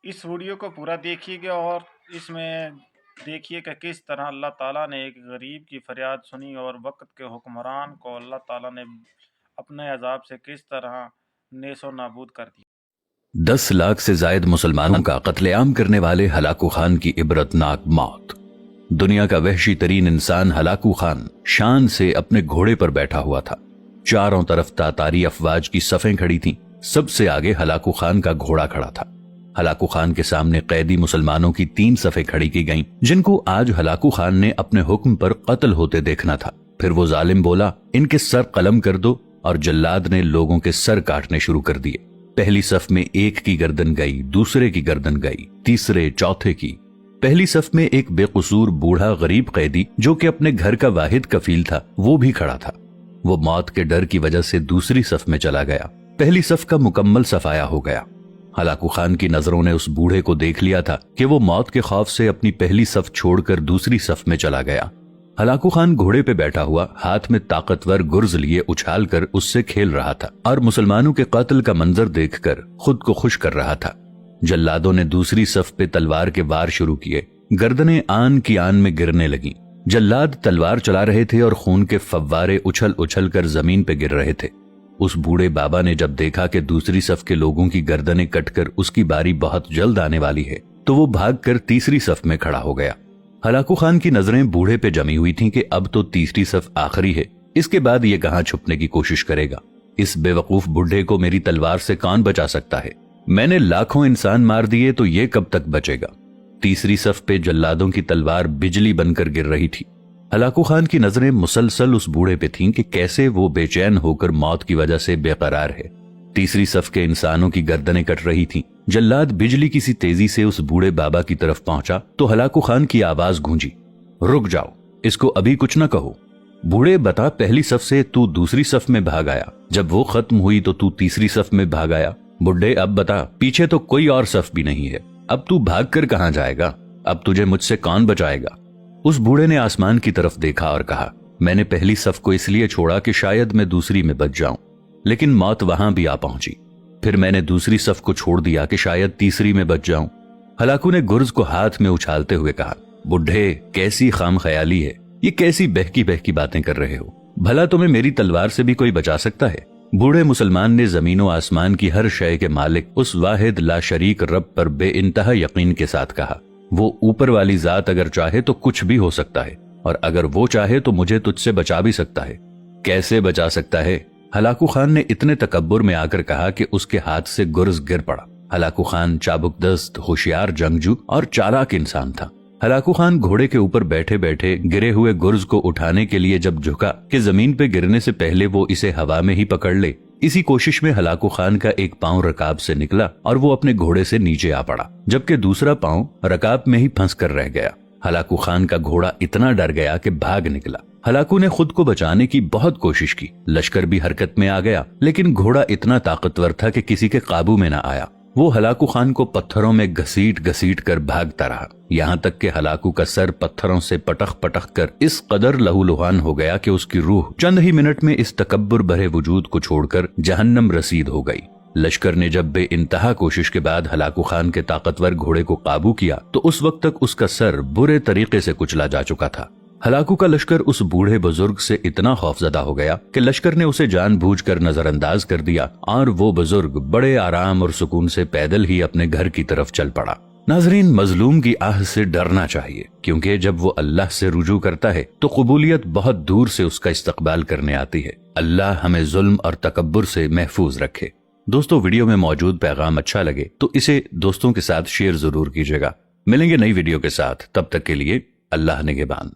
اس video کو پورا دیکھیے گا اور اس میں دیکھیے کہ کس طرح اللہ تعالیٰ نے ایک غریب کی فریاد سنی اور وقت کے حکمران کو اللہ تعالیٰ نے اپنے عذاب سے کس طرح نیس و نابود کر دیا۔ 10 لاکھ سے زائد مسلمانوں کا قتل عام کرنے والے ہلاکو خان کی عبرتناک موت۔ دنیا کا وحشی ترین انسان ہلاکو خان شان سے اپنے گھوڑے پر بیٹھا ہوا تھا۔ چاروں طرف تاتاری افواج کی صفیں کھڑی تھیں، سب سے آگے ہلاکو خان کا گھوڑا کھڑا تھا۔ ہلاکو خان کے سامنے قیدی مسلمانوں کی 3 صفیں کھڑی کی گئیں جن کو آج ہلاکو خان نے اپنے حکم پر قتل ہوتے دیکھنا تھا۔ پھر وہ ظالم بولا، ان کے سر قلم کر دو، اور جلاد نے لوگوں کے سر کاٹنے شروع کر دیے۔ پہلی صف میں ایک کی گردن گئی، دوسرے کی گردن گئی، تیسرے چوتھے کی۔ پہلی صف میں ایک بے قصور بوڑھا غریب قیدی جو کہ اپنے گھر کا واحد کفیل تھا وہ بھی کھڑا تھا۔ وہ موت کے ڈر کی وجہ سے دوسری صف میں چلا گیا۔ پہلی صف کا مکمل صفایا ہو گیا۔ ہلاکو خان کی نظروں نے اس بوڑھے کو دیکھ لیا تھا کہ وہ موت کے خوف سے اپنی پہلی صف چھوڑ کر دوسری صف میں چلا گیا۔ ہلاکو خان گھوڑے پہ بیٹھا ہوا ہاتھ میں طاقتور گرز لیے اچھال کر اس سے کھیل رہا تھا اور مسلمانوں کے قتل کا منظر دیکھ کر خود کو خوش کر رہا تھا۔ جلادوں نے دوسری صف پہ تلوار کے وار شروع کیے، گردنیں آن کی آن میں گرنے لگیں۔ جلاد تلوار چلا رہے تھے اور خون کے فوارے اچھل اچھل کر زمین پہ گر رہے تھے۔ اس بوڑھے بابا نے جب دیکھا کہ دوسری صف کے لوگوں کی گردنیں کٹ کر اس کی باری بہت جلد آنے والی ہے تو وہ بھاگ کر تیسری صف میں کھڑا ہو گیا۔ ہلاکو خان کی نظریں بوڑھے پہ جمی ہوئی تھیں کہ اب تو تیسری صف آخری ہے، اس کے بعد یہ کہاں چھپنے کی کوشش کرے گا؟ اس بے وقوف بڈھے کو میری تلوار سے کون بچا سکتا ہے؟ میں نے لاکھوں انسان مار دیے تو یہ کب تک بچے گا؟ تیسری صف پہ جلادوں کی تلوار بجلی بن کر گر رہی تھی۔ ہلاکو خان کی نظریں مسلسل اس بوڑھے پہ تھیں کہ کیسے وہ بے چین ہو کر موت کی وجہ سے بے قرار ہے۔ تیسری صف کے انسانوں کی گردنیں کٹ رہی تھیں۔ جلاد بجلی کی سی تیزی سے اس بوڑھے بابا کی طرف پہنچا تو ہلاکو خان کی آواز گونجی، رک جاؤ، اس کو ابھی کچھ نہ کہو۔ بوڑھے، بتا، پہلی صف سے تو دوسری صف میں بھاگ آیا، جب وہ ختم ہوئی تو تیسری صف میں بھاگ آیا۔ بڈھے، اب بتا، پیچھے تو کوئی اور صف بھی نہیں ہے، اب تو بھاگ کر کہاں جائے گا؟ اب تجھے مجھ سے کون بچائے گا؟ اس بوڑھے نے آسمان کی طرف دیکھا اور کہا، میں نے پہلی صف کو اس لیے چھوڑا کہ شاید میں دوسری میں بچ جاؤں، لیکن موت وہاں بھی آ پہنچی۔ پھر میں نے دوسری صف کو چھوڑ دیا کہ شاید تیسری میں بچ جاؤں۔ ہلاکو نے گرز کو ہاتھ میں اچھالتے ہوئے کہا، بڈھے، کیسی خام خیالی ہے، یہ کیسی بہکی بہکی باتیں کر رہے ہو؟ بھلا تمہیں میری تلوار سے بھی کوئی بچا سکتا ہے؟ بوڑھے مسلمان نے زمین و آسمان کی ہر شے کے مالک اس واحد لا شریک رب پر بے انتہا یقین کے ساتھ کہا، وہ اوپر والی ذات اگر چاہے تو کچھ بھی ہو سکتا ہے، اور اگر وہ چاہے تو مجھے تجھ سے بچا بھی سکتا ہے۔ کیسے بچا سکتا ہے؟ ہلاکو خان نے اتنے تکبر میں آ کر کہا کہ اس کے ہاتھ سے گرز گر پڑا۔ ہلاکو خان چابک دست، ہوشیار جنگجو اور چالاک انسان تھا۔ ہلاکو خان گھوڑے کے اوپر بیٹھے بیٹھے گرے ہوئے گرز کو اٹھانے کے لیے جب جھکا کہ زمین پہ گرنے سے پہلے وہ اسے ہوا میں ہی پکڑ لے، اسی کوشش میں ہلاکو خان کا ایک پاؤں رکاب سے نکلا اور وہ اپنے گھوڑے سے نیچے آ پڑا، جبکہ دوسرا پاؤں رکاب میں ہی پھنس کر رہ گیا۔ ہلاکو خان کا گھوڑا اتنا ڈر گیا کہ بھاگ نکلا۔ ہلاکو نے خود کو بچانے کی بہت کوشش کی، لشکر بھی حرکت میں آ گیا، لیکن گھوڑا اتنا طاقتور تھا کہ کسی کے قابو میں نہ آیا۔ وہ ہلاکو خان کو پتھروں میں گھسیٹ گھسیٹ کر بھاگتا رہا، یہاں تک کہ ہلاکو کا سر پتھروں سے پٹخ پٹخ کر اس قدر لہو لہان ہو گیا کہ اس کی روح چند ہی منٹ میں اس تکبر بھرے وجود کو چھوڑ کر جہنم رسید ہو گئی۔ لشکر نے جب بے انتہا کوشش کے بعد ہلاکو خان کے طاقتور گھوڑے کو قابو کیا تو اس وقت تک اس کا سر برے طریقے سے کچلا جا چکا تھا۔ ہلاکو کا لشکر اس بوڑھے بزرگ سے اتنا خوفزدہ ہو گیا کہ لشکر نے اسے جان بوجھ کر نظر انداز کر دیا اور وہ بزرگ بڑے آرام اور سکون سے پیدل ہی اپنے گھر کی طرف چل پڑا۔ ناظرین، مظلوم کی آہ سے ڈرنا چاہیے، کیونکہ جب وہ اللہ سے رجوع کرتا ہے تو قبولیت بہت دور سے اس کا استقبال کرنے آتی ہے۔ اللہ ہمیں ظلم اور تکبر سے محفوظ رکھے۔ دوستو، ویڈیو میں موجود پیغام اچھا لگے تو اسے دوستوں کے ساتھ شیئر ضرور کیجیے گا۔ ملیں گے نئی ویڈیو کے ساتھ، تب تک کے لیے اللہ نگہبان۔